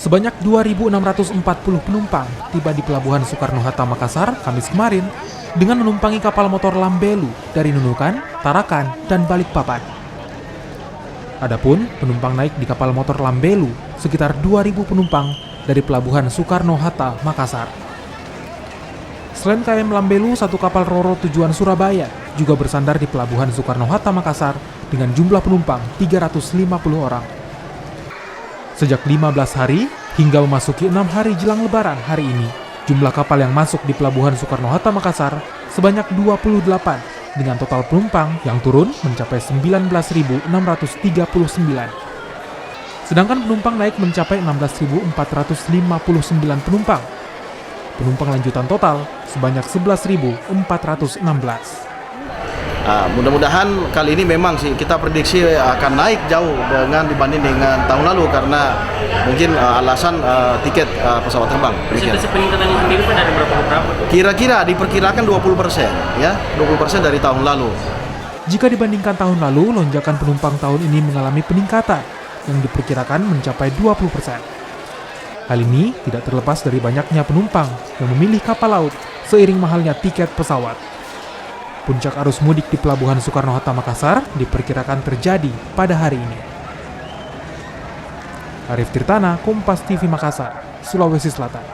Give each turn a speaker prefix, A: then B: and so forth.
A: Sebanyak 2.640 penumpang tiba di Pelabuhan Soekarno-Hatta, Makassar, Kamis kemarin dengan menumpangi kapal motor Lambelu dari Nunukan, Tarakan, dan Balikpapan. Adapun penumpang naik di kapal motor Lambelu sekitar 2.000 penumpang dari Pelabuhan Soekarno-Hatta, Makassar. Selain KM Lambelu, satu kapal Roro tujuan Surabaya juga bersandar di Pelabuhan Soekarno-Hatta, Makassar dengan jumlah penumpang 350 orang. Sejak 15 hari hingga memasuki 6 hari jelang Lebaran hari ini, jumlah kapal yang masuk di Pelabuhan Soekarno-Hatta, Makassar sebanyak 28 dengan total penumpang yang turun mencapai 19.639. Sedangkan penumpang naik mencapai 16.459 penumpang. Penumpang lanjutan total sebanyak 11.416.
B: Mudah-mudahan kali ini memang sih kita prediksi akan naik jauh dibanding dengan tahun lalu karena mungkin alasan tiket pesawat terbang.
C: Persentase peningkatan sendiri dari berapa ke berapa?
B: Kira-kira diperkirakan 20%, ya, 20% dari tahun lalu.
A: Jika dibandingkan tahun lalu, lonjakan penumpang tahun ini mengalami peningkatan yang diperkirakan mencapai 20%. Hal ini tidak terlepas dari banyaknya penumpang yang memilih kapal laut seiring mahalnya tiket pesawat. Puncak arus mudik di Pelabuhan Soekarno-Hatta, Makassar diperkirakan terjadi pada hari ini. Arif Tirtana, Kompas TV Makassar, Sulawesi Selatan.